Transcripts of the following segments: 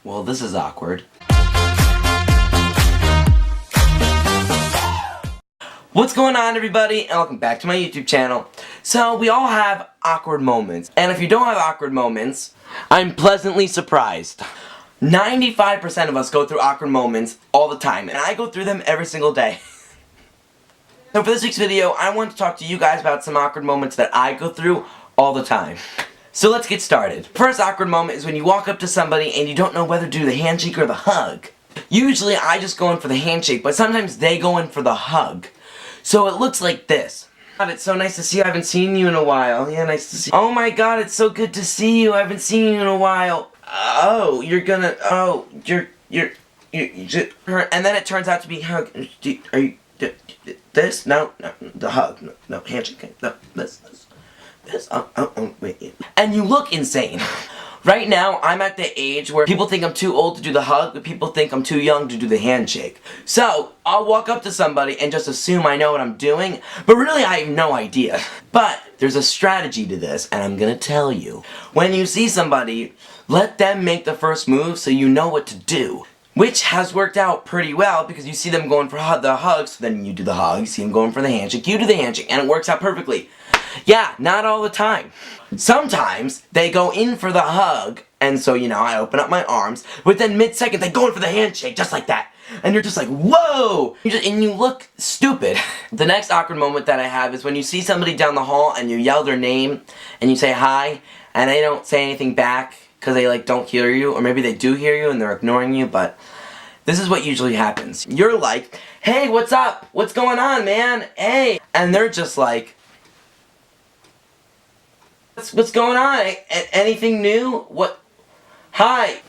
Well, this is awkward. What's going on, everybody, and welcome back to my YouTube channel. So, we all have awkward moments, and if you don't have awkward moments, I'm pleasantly surprised. 95% of us go through awkward moments all the time, and I go through them every single day. So for this week's video, I want to talk to you guys about some awkward moments that I go through all the time. So let's get started. First awkward moment is when you walk up to somebody and you don't know whether to do the handshake or the hug. Usually I just go in for the handshake, but sometimes they go in for the hug. So it looks like this. God, it's so nice to see you. I haven't seen you in a while. Yeah, nice to see you. Oh my god, it's so good to see you. I haven't seen you in a while. Oh, you're gonna, oh, you're and then it turns out to be hug. Are you, this? No, the hug. No, handshake. No, this. Wait. And you look insane. Right now, I'm at the age where people think I'm too old to do the hug, but people think I'm too young to do the handshake. So, I'll walk up to somebody and just assume I know what I'm doing, but really I have no idea. But, there's a strategy to this, and I'm gonna tell you. When you see somebody, let them make the first move so you know what to do. Which has worked out pretty well, because you see them going for the hug, so then you do the hug, you see them going for the handshake, you do the handshake, and it works out perfectly. Yeah, not all the time. Sometimes, they go in for the hug, and so, you know, I open up my arms, but then mid-second, they go in for the handshake, just like that. And you're just like, whoa! And you look stupid. The next awkward moment that I have is when you see somebody down the hall, and you yell their name, and you say hi, and they don't say anything back, because they, like, don't hear you, or maybe they do hear you, and they're ignoring you, but this is what usually happens. You're like, hey, what's up? What's going on, man? Hey! And they're just like, what's going on? Anything new? What? Hi.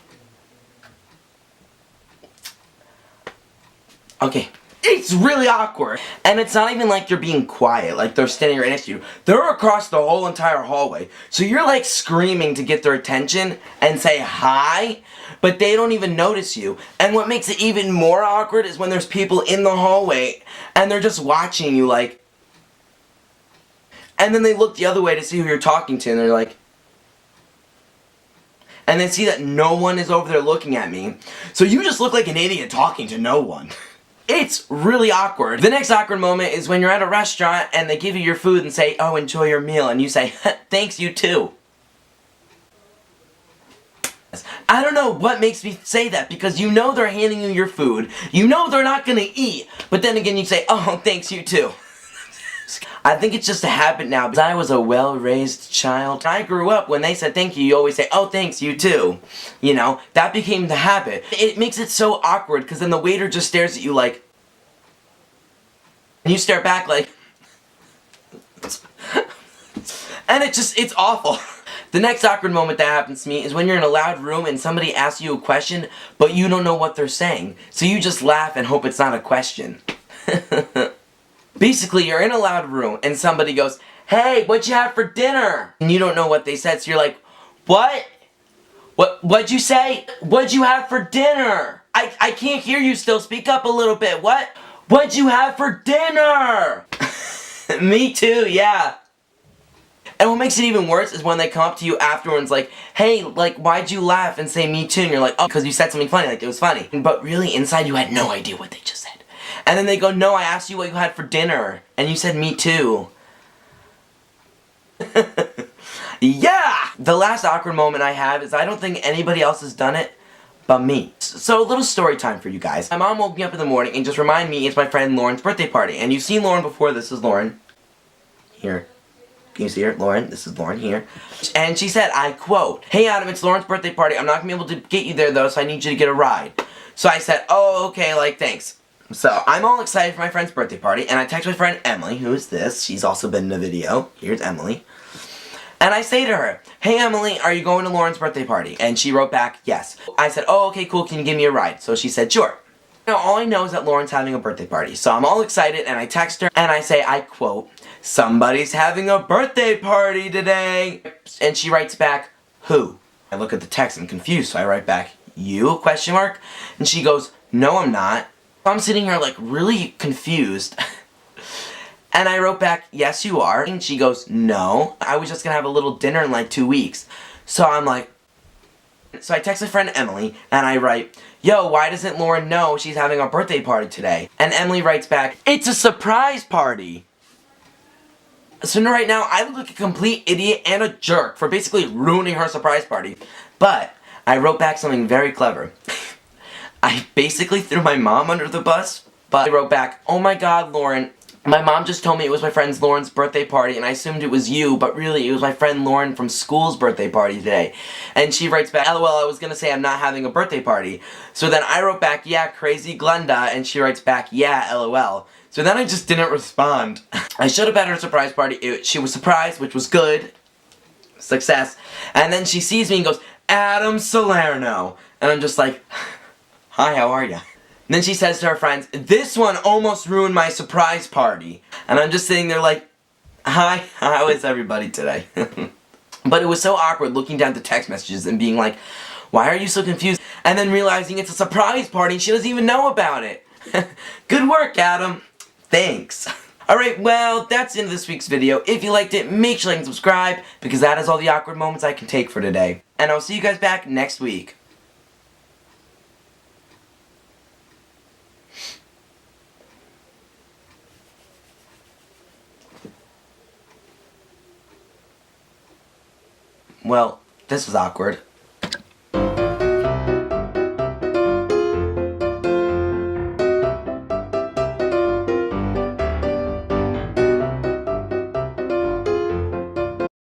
Okay. It's really awkward. And it's not even like you're being quiet, like they're standing right next to you. They're across the whole entire hallway. So you're like screaming to get their attention and say hi, but they don't even notice you. And what makes it even more awkward is when there's people in the hallway and they're just watching you like, and then they look the other way to see who you're talking to, and they're like, and they see that no one is over there looking at me. So you just look like an idiot talking to no one. It's really awkward. The next awkward moment is when you're at a restaurant and they give you your food and say, oh, enjoy your meal, and you say, thanks, you too. I don't know what makes me say that, because you know they're handing you your food, you know they're not gonna eat, but then again you say, oh, thanks, you too. I think it's just a habit now, because I was a well-raised child. I grew up, when they said thank you, you always say, oh, thanks, you too. You know, that became the habit. It makes it so awkward, because then the waiter just stares at you like, and you stare back like, and it's awful. The next awkward moment that happens to me is when you're in a loud room and somebody asks you a question, but you don't know what they're saying. So you just laugh and hope it's not a question. Basically, you're in a loud room, and somebody goes, hey, what'd you have for dinner? And you don't know what they said, so you're like, what? What'd you say? What'd you have for dinner? I can't hear you still, speak up a little bit, what? What'd you have for dinner? Me too, yeah. And what makes it even worse is when they come up to you afterwards like, hey, like, why'd you laugh and say me too? And you're like, oh, because you said something funny, like it was funny. But really, inside you had no idea what they just said. And then they go, no, I asked you what you had for dinner. And you said, me too. Yeah! The last awkward moment I have is I don't think anybody else has done it but me. So a little story time for you guys. My mom woke me up in the morning and just reminded me it's my friend Lauren's birthday party. And you've seen Lauren before. This is Lauren. Here. Can you see her? Lauren. This is Lauren here. And she said, I quote, hey Adam, it's Lauren's birthday party. I'm not going to be able to get you there though, so I need you to get a ride. So I said, oh, okay, like, thanks. So, I'm all excited for my friend's birthday party, and I text my friend Emily, who is this. She's also been in a video. Here's Emily. And I say to her, hey Emily, are you going to Lauren's birthday party? And she wrote back, yes. I said, oh, okay, cool, can you give me a ride? So she said, sure. Now, all I know is that Lauren's having a birthday party. So I'm all excited, and I text her, and I say, I quote, somebody's having a birthday party today. And she writes back, who? I look at the text, I'm confused, so I write back, you? Question mark? And she goes, no, I'm not. I'm sitting here like really confused. And I wrote back, yes you are. And she goes, no, I was just gonna have a little dinner in like 2 weeks. So I'm like, So I text my friend Emily, and I write, "Yo, why doesn't Lauren know she's having a birthday party today?" And Emily writes back, "It's a surprise party." So right now, I look like a complete idiot and a jerk for basically ruining her surprise party. But I wrote back something very clever. I basically threw my mom under the bus, but I wrote back, "Oh my god, Lauren, my mom just told me it was my friend Lauren's birthday party, and I assumed it was you, but really it was my friend Lauren from school's birthday party today." And she writes back, "LOL, I was gonna say I'm not having a birthday party." So then I wrote back, "Yeah, crazy Glenda," and she writes back, "Yeah, LOL." So then I just didn't respond. I should have had her surprise party. She was surprised, which was good. Success. And then she sees me and goes, "Adam Salerno." And I'm just like, "Hi, how are ya?" And then she says to her friends, "This one almost ruined my surprise party." And I'm just sitting there like, "Hi, how is everybody today?" But it was so awkward looking down the text messages and being like, "Why are you so confused?" And then realizing it's a surprise party and she doesn't even know about it. Good work, Adam. Thanks. Alright, well, that's the end of this week's video. If you liked it, make sure to like and subscribe, because that is all the awkward moments I can take for today. And I'll see you guys back next week. Well, this was awkward.